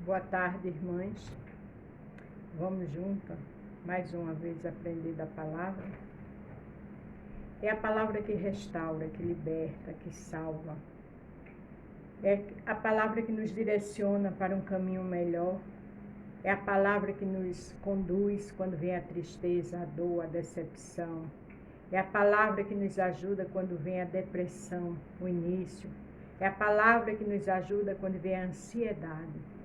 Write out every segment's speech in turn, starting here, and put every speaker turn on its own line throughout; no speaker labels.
Boa tarde, irmãs. Vamos juntas, mais uma vez, aprender da palavra. É a palavra que restaura, que liberta, que salva. É a palavra que nos direciona para um caminho melhor. É a palavra que nos conduz quando vem a tristeza, a dor, a decepção. É a palavra que nos ajuda quando vem a depressão, o início. É a palavra que nos ajuda quando vem a ansiedade.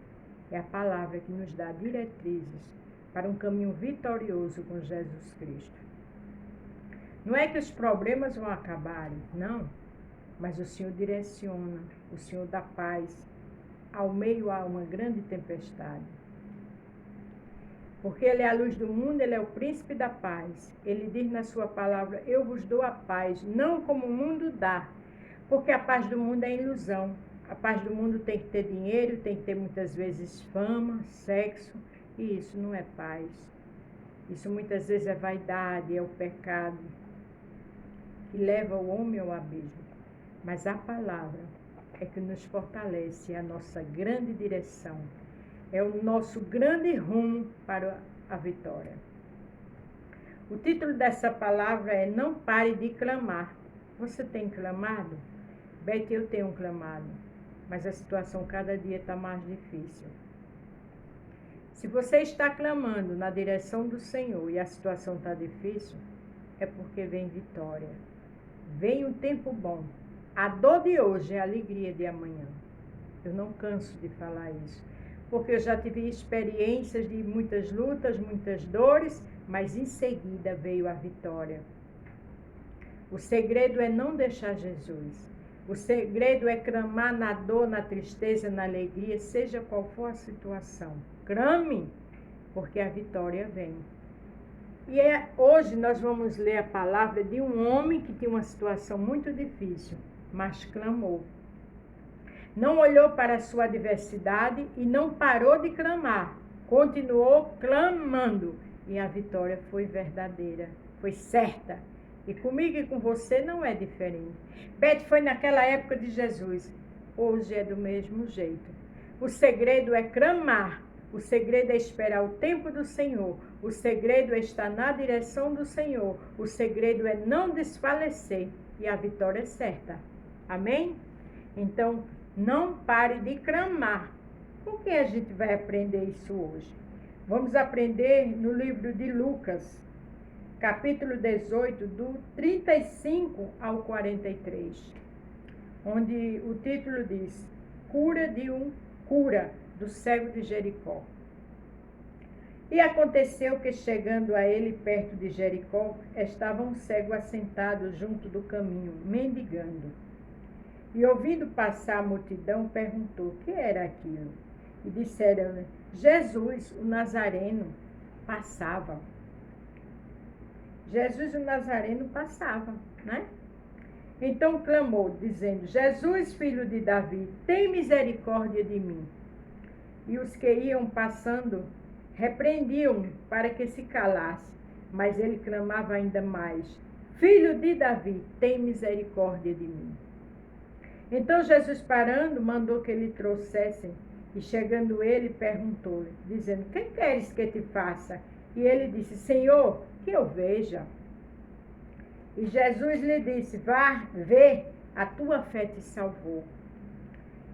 É a palavra que nos dá diretrizes para um caminho vitorioso com Jesus Cristo. Não é que os problemas vão acabar, não. Mas o Senhor direciona, o Senhor dá paz ao meio a uma grande tempestade. Porque Ele é a luz do mundo, Ele é o príncipe da paz. Ele diz na sua palavra, eu vos dou a paz, não como o mundo dá. Porque a paz do mundo é ilusão. A paz do mundo tem que ter dinheiro, tem que ter muitas vezes fama, sexo, e isso não é paz. Isso muitas vezes é vaidade, é o pecado que leva o homem ao abismo. Mas a palavra é que nos fortalece, é a nossa grande direção, é o nosso grande rumo para a vitória. O título dessa palavra é Não pare de clamar. Você tem clamado? Beth, eu tenho clamado, mas a situação cada dia está mais difícil. Se você está clamando na direção do Senhor e a situação está difícil, é porque vem vitória. Vem um tempo bom. A dor de hoje é a alegria de amanhã. Eu não canso de falar isso, porque eu já tive experiências de muitas lutas, muitas dores, mas em seguida veio a vitória. O segredo é não deixar Jesus. O segredo é clamar na dor, na tristeza, na alegria, seja qual for a situação. Clame, porque a vitória vem. E hoje nós vamos ler a palavra de um homem que tinha uma situação muito difícil, mas clamou. Não olhou para a sua adversidade e não parou de clamar. Continuou clamando. E a vitória foi verdadeira, foi certa. E comigo e com você não é diferente. Beth, foi naquela época de Jesus. Hoje é do mesmo jeito. O segredo é clamar. O segredo é esperar o tempo do Senhor. O segredo é estar na direção do Senhor. O segredo é não desfalecer. E a vitória é certa. Amém? Então, não pare de clamar. Com que a gente vai aprender isso hoje? Vamos aprender no livro de Lucas, capítulo 18, do 35 ao 43, onde o título diz, cura do cego de Jericó. E aconteceu que, chegando a ele perto de Jericó, estava um cego assentado junto do caminho, mendigando. E ouvindo passar a multidão, perguntou, o que era aquilo? E disseram-lhe, Jesus, o Nazareno, passava. Jesus, o Nazareno, passava, né? Então clamou, dizendo, Jesus, filho de Davi, tem misericórdia de mim. E os que iam passando repreendiam para que se calasse, mas ele clamava ainda mais, Filho de Davi, tem misericórdia de mim. Então Jesus, parando, mandou que lhe trouxessem, e chegando ele, perguntou-lhe, dizendo, que queres que te faça? E ele disse, Senhor, que eu veja. E Jesus lhe disse, vá, vê, a tua fé te salvou.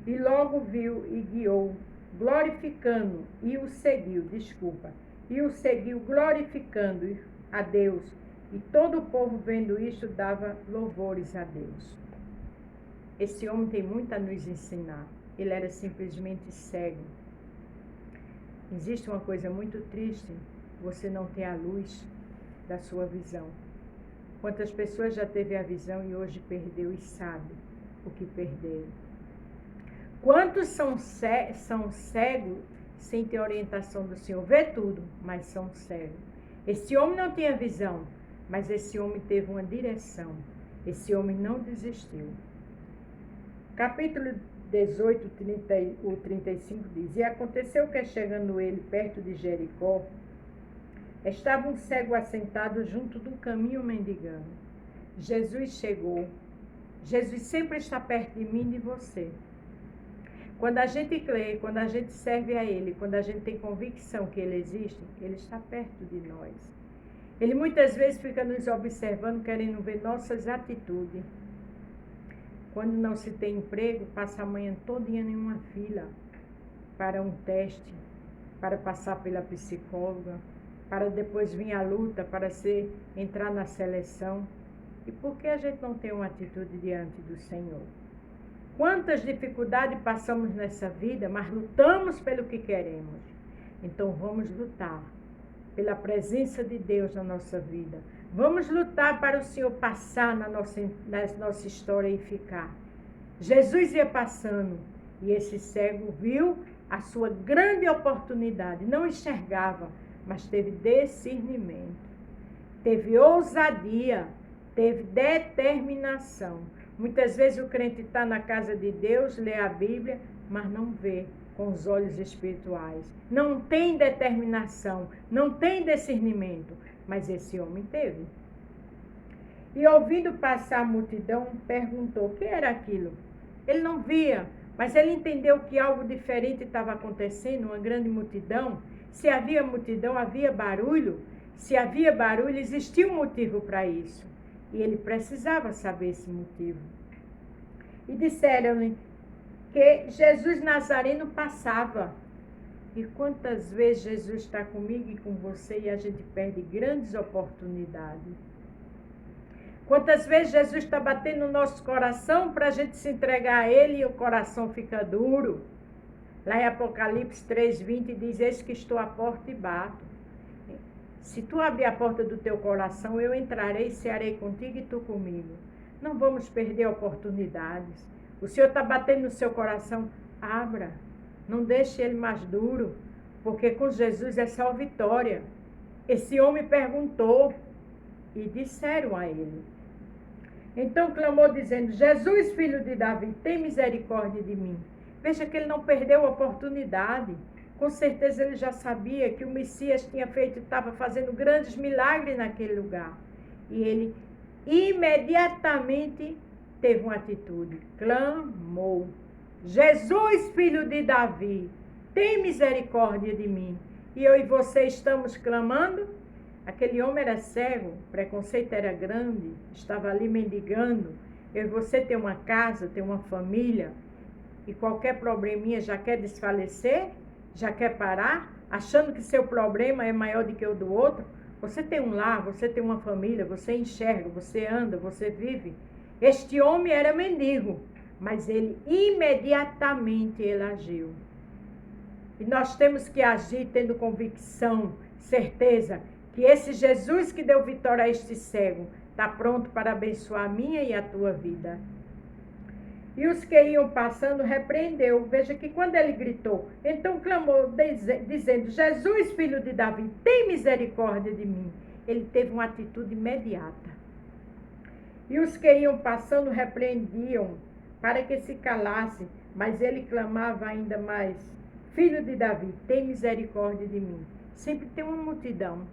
E logo viu e guiou, glorificando, e o seguiu glorificando a Deus. E todo o povo, vendo isto, dava louvores a Deus. Esse homem tem muito a nos ensinar. Ele era simplesmente cego. Existe uma coisa muito triste, você não ter a luz da sua visão. Quantas pessoas já teve a visão e hoje perdeu e sabe o que perderam? Quantos são cegos sem ter orientação do Senhor? Vê tudo, mas são cegos. Esse homem não tinha visão, mas esse homem teve uma direção. Esse homem não desistiu. Capítulo 18, 35 diz, e aconteceu que, chegando ele perto de Jericó, estava um cego assentado junto do caminho mendigando. Jesus chegou. Jesus sempre está perto de mim e de você. Quando a gente crê, quando a gente serve a Ele, quando a gente tem convicção que Ele existe, Ele está perto de nós. Ele muitas vezes fica nos observando, querendo ver nossas atitudes. Quando não se tem emprego, passa a manhã todinha em uma fila para um teste, para passar pela psicóloga, para depois vir a luta, para entrar na seleção. E por que a gente não tem uma atitude diante do Senhor? Quantas dificuldades passamos nessa vida, mas lutamos pelo que queremos. Então vamos lutar pela presença de Deus na nossa vida. Vamos lutar para o Senhor passar na nossa história e ficar. Jesus ia passando e esse cego viu a sua grande oportunidade. Não enxergava, mas teve discernimento, teve ousadia, teve determinação. Muitas vezes o crente está na casa de Deus, lê a Bíblia, mas não vê com os olhos espirituais. Não tem determinação, não tem discernimento. Mas esse homem teve. E ouvindo passar a multidão, perguntou o que era aquilo. Ele não via, mas ele entendeu que algo diferente estava acontecendo, uma grande multidão. Se havia multidão, havia barulho. Se havia barulho, existia um motivo para isso. E ele precisava saber esse motivo. E disseram-lhe que Jesus Nazareno passava. E quantas vezes Jesus está comigo e com você e a gente perde grandes oportunidades. Quantas vezes Jesus está batendo no nosso coração para a gente se entregar a Ele e o coração fica duro. Lá em Apocalipse 3:20 diz, eis que estou à porta e bato. Se tu abrir a porta do teu coração, eu entrarei, cearei contigo e tu comigo. Não vamos perder oportunidades. O Senhor está batendo no seu coração, abra. Não deixe ele mais duro, porque com Jesus é só vitória. Esse homem perguntou e disseram a ele. Então clamou dizendo, Jesus, filho de Davi, tem misericórdia de mim. Veja que ele não perdeu a oportunidade. Com certeza ele já sabia que o Messias estava fazendo grandes milagres naquele lugar. E ele imediatamente teve uma atitude, clamou. Jesus, filho de Davi, tem misericórdia de mim. E eu e você estamos clamando? Aquele homem era cego, o preconceito era grande, estava ali mendigando. Eu e você tem uma casa, tem uma família, e qualquer probleminha já quer desfalecer? Já quer parar, achando que seu problema é maior do que o do outro? Você tem um lar, você tem uma família, você enxerga, você anda, você vive. Este homem era mendigo, mas ele imediatamente ele agiu. E nós temos que agir tendo convicção, certeza, que esse Jesus que deu vitória a este cego, está pronto para abençoar a minha e a tua vida. E os que iam passando repreendeu. Veja que quando ele gritou, então clamou, dizendo, Jesus, filho de Davi, tem misericórdia de mim. Ele teve uma atitude imediata. E os que iam passando repreendiam para que se calasse, mas ele clamava ainda mais, filho de Davi, tem misericórdia de mim. Sempre tem uma multidão.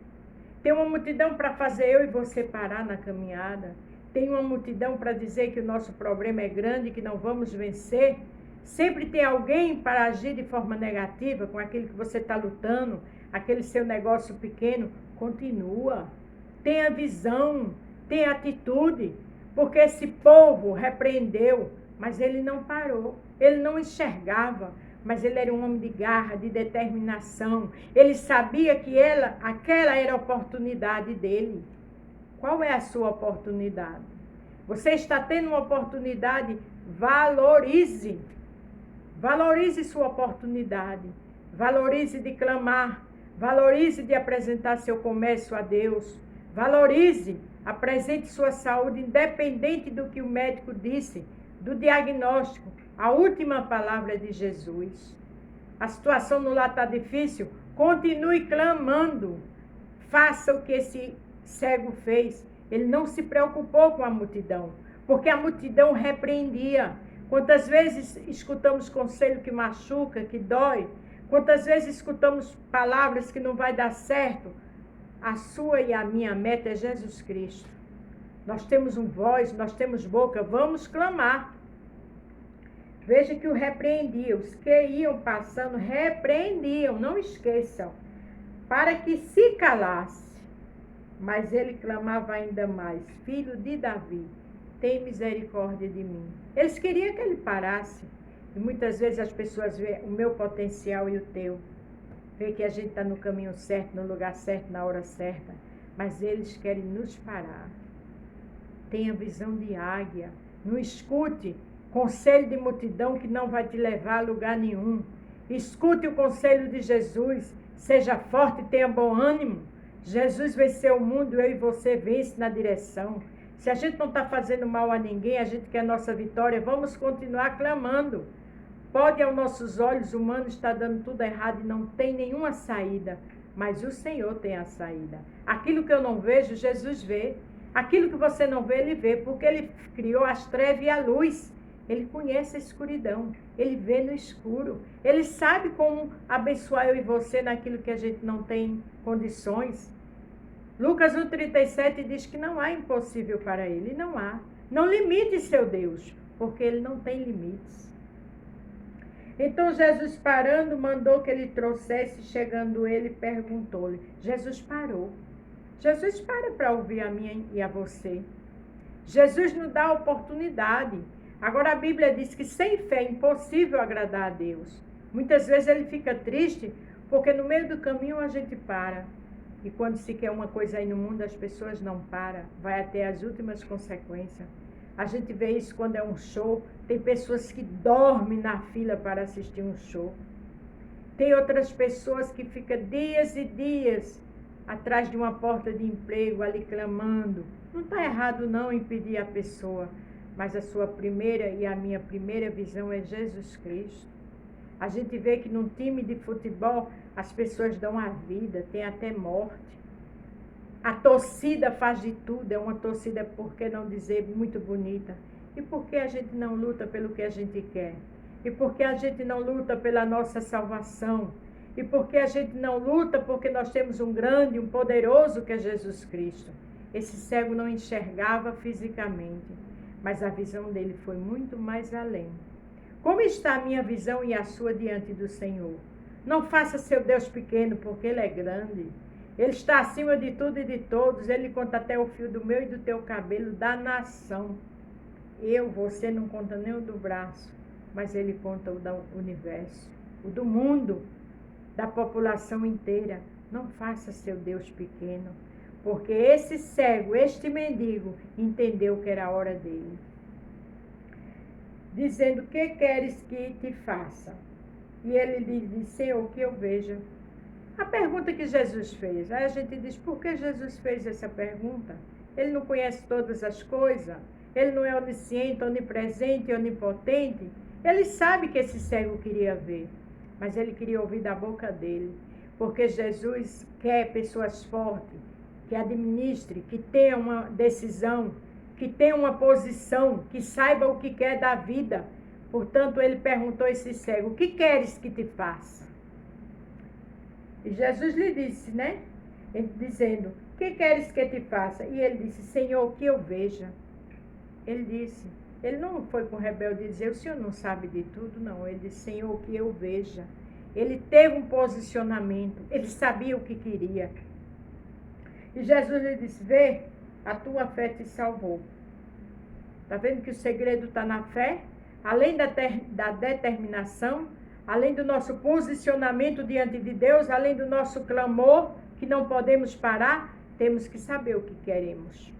Tem uma multidão para fazer eu e você parar na caminhada. Tem uma multidão para dizer que o nosso problema é grande, que não vamos vencer. Sempre tem alguém para agir de forma negativa com aquilo que você está lutando, aquele seu negócio pequeno. Continua. Tenha visão, tenha atitude, porque esse povo repreendeu, mas ele não parou. Ele não enxergava, mas ele era um homem de garra, de determinação. Ele sabia que aquela era a oportunidade dele. Qual é a sua oportunidade? Você está tendo uma oportunidade, valorize. Valorize sua oportunidade. Valorize de clamar. Valorize de apresentar seu comércio a Deus. Valorize, apresente sua saúde, independente do que o médico disse, do diagnóstico. A última palavra é de Jesus. A situação no lar está difícil? Continue clamando. Faça o que esse cego fez. Ele não se preocupou com a multidão, porque a multidão repreendia. Quantas vezes escutamos conselho que machuca, que dói? Quantas vezes escutamos palavras que não vai dar certo? A sua e a minha meta é Jesus Cristo. Nós temos voz, nós temos boca, vamos clamar. Veja que o repreendia, os que iam passando repreendiam, não esqueçam, para que se calasse. Mas ele clamava ainda mais: Filho de Davi, tem misericórdia de mim. Eles queriam que ele parasse. E muitas vezes as pessoas veem o meu potencial e o teu. Vê que a gente está no caminho certo, no lugar certo, na hora certa. Mas eles querem nos parar. Tenha visão de águia. Não escute conselho de multidão que não vai te levar a lugar nenhum. Escute o conselho de Jesus. Seja forte e tenha bom ânimo. Jesus venceu o mundo, eu e você vence na direção. Se a gente não está fazendo mal a ninguém, a gente quer a nossa vitória, vamos continuar clamando. Pode aos nossos olhos humanos estar dando tudo errado e não tem nenhuma saída, mas o Senhor tem a saída. Aquilo que eu não vejo, Jesus vê. Aquilo que você não vê, Ele vê, porque Ele criou as trevas e a luz. Ele conhece a escuridão, Ele vê no escuro. Ele sabe como abençoar eu e você naquilo que a gente não tem condições. Lucas 1,37 diz que não há impossível para Ele, não há. Não limite seu Deus, porque Ele não tem limites. Então Jesus parando, mandou que ele trouxesse, chegando ele, perguntou-lhe. Jesus parou. Jesus para ouvir a mim e a você. Jesus nos dá a oportunidade. Agora a Bíblia diz que sem fé é impossível agradar a Deus. Muitas vezes ele fica triste, porque no meio do caminho a gente para. E quando se quer uma coisa aí no mundo, as pessoas não param. Vai até as últimas consequências. A gente vê isso quando é um show. Tem pessoas que dormem na fila para assistir um show. Tem outras pessoas que ficam dias e dias atrás de uma porta de emprego, ali clamando. Não está errado não impedir a pessoa, mas a sua primeira e a minha primeira visão é Jesus Cristo. A gente vê que num time de futebol as pessoas dão a vida, tem até morte. A torcida faz de tudo, é uma torcida, por que não dizer, muito bonita. E por que a gente não luta pelo que a gente quer? E por que a gente não luta pela nossa salvação? E por que a gente não luta porque nós temos um grande, um poderoso que é Jesus Cristo? Esse cego não enxergava fisicamente, mas a visão dele foi muito mais além. Como está a minha visão e a sua diante do Senhor? Não faça seu Deus pequeno, porque Ele é grande. Ele está acima de tudo e de todos. Ele conta até o fio do meu e do teu cabelo, da nação. Você não conta nem o do braço, mas Ele conta o do universo, o do mundo, da população inteira. Não faça seu Deus pequeno, porque esse cego, este mendigo, entendeu que era a hora dele. Dizendo: que queres que te faça? E ele diz: Senhor, que eu veja. A pergunta que Jesus fez. Aí a gente diz: por que Jesus fez essa pergunta? Ele não conhece todas as coisas? Ele não é onisciente, onipresente, onipotente? Ele sabe que esse cego queria ver, mas ele queria ouvir da boca dele. Porque Jesus quer pessoas fortes, que administre, que tenha uma decisão, que tenha uma posição, que saiba o que quer da vida. Portanto, ele perguntou a esse cego: o que queres que te faça? E Jesus lhe disse, né? Dizendo: o que queres que te faça? E ele disse: Senhor, que eu veja. Ele disse, ele não foi com rebelde dizer: o Senhor não sabe de tudo, não. Ele disse: Senhor, que eu veja. Ele teve um posicionamento, ele sabia o que queria. E Jesus lhe disse: vê, a tua fé te salvou. Está vendo que o segredo está na fé? Além da determinação, além do nosso posicionamento diante de Deus, além do nosso clamor, que não podemos parar, temos que saber o que queremos.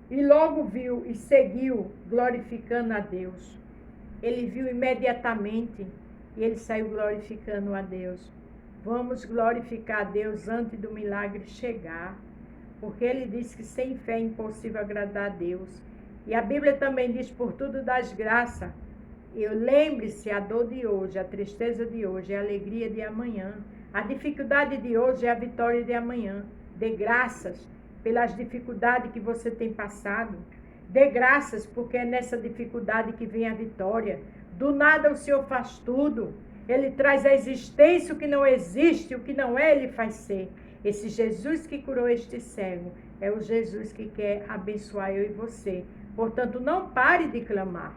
E logo viu e seguiu, glorificando a Deus. Ele viu imediatamente e ele saiu glorificando a Deus. Vamos glorificar a Deus antes do milagre chegar, porque ele diz que sem fé é impossível agradar a Deus. E a Bíblia também diz: por tudo das graças. Lembre-se, a dor de hoje, a tristeza de hoje é a alegria de amanhã. A dificuldade de hoje é a vitória de amanhã. Dê graças pelas dificuldades que você tem passado. Dê graças, porque é nessa dificuldade que vem a vitória. Do nada o Senhor faz tudo. Ele traz à existência o que não existe, o que não é, Ele faz ser. Esse Jesus que curou este cego é o Jesus que quer abençoar eu e você. Portanto, não pare de clamar.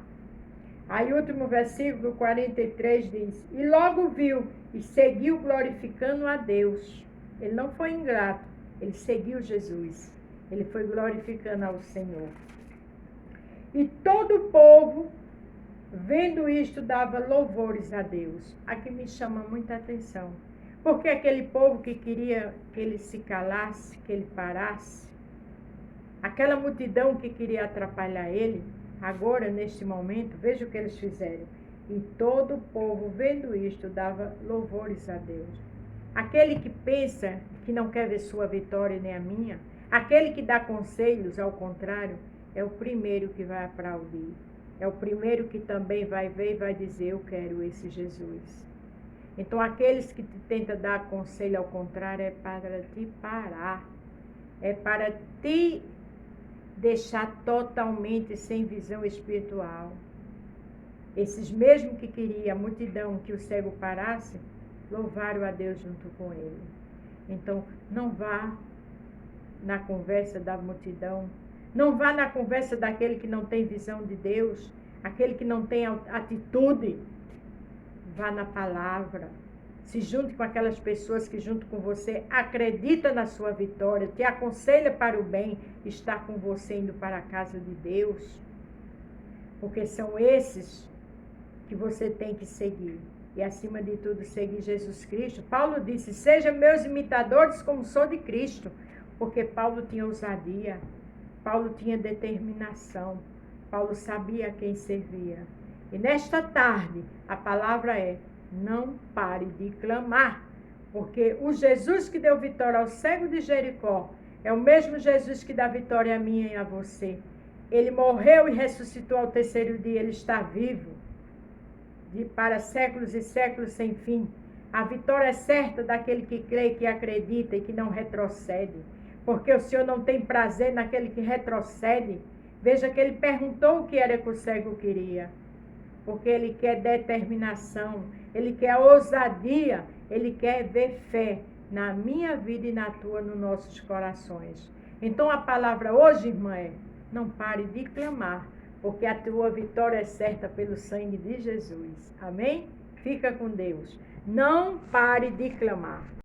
Aí o último versículo 43 diz: e logo viu e seguiu glorificando a Deus. Ele não foi ingrato, ele seguiu Jesus. Ele foi glorificando ao Senhor. E todo o povo, vendo isto, dava louvores a Deus. Aqui me chama muita atenção. Porque aquele povo que queria que ele se calasse, que ele parasse, aquela multidão que queria atrapalhar ele, agora, neste momento, veja o que eles fizeram. E todo o povo, vendo isto, dava louvores a Deus. Aquele que pensa que não quer ver sua vitória nem a minha, aquele que dá conselhos, ao contrário, é o primeiro que vai aplaudir. É o primeiro que também vai ver e vai dizer: eu quero esse Jesus. Então, aqueles que te tentam dar conselho ao contrário é para te parar. É para te deixar totalmente sem visão espiritual. Esses mesmos que queriam a multidão que o cego parasse, louvaram a Deus junto com ele. Então, não vá na conversa da multidão, não vá na conversa daquele que não tem visão de Deus, aquele que não tem atitude. Vá na palavra. Se junte com aquelas pessoas que junto com você acreditam na sua vitória, te aconselha para o bem, está com você indo para a casa de Deus. Porque são esses que você tem que seguir. E acima de tudo, seguir Jesus Cristo. Paulo disse: sejam meus imitadores como sou de Cristo. Porque Paulo tinha ousadia, Paulo tinha determinação, Paulo sabia a quem servia. E nesta tarde, a palavra é: não pare de clamar, porque o Jesus que deu vitória ao cego de Jericó é o mesmo Jesus que dá vitória a mim e a você. Ele morreu e ressuscitou ao terceiro dia, ele está vivo, para séculos e séculos sem fim. A vitória é certa daquele que crê, que acredita e que não retrocede, porque o Senhor não tem prazer naquele que retrocede. Veja que ele perguntou o que era que o cego queria. Porque ele quer determinação, ele quer ousadia, ele quer ver fé na minha vida e na tua, nos nossos corações. Então a palavra hoje, irmã, é: não pare de clamar, porque a tua vitória é certa pelo sangue de Jesus. Amém? Fica com Deus. Não pare de clamar.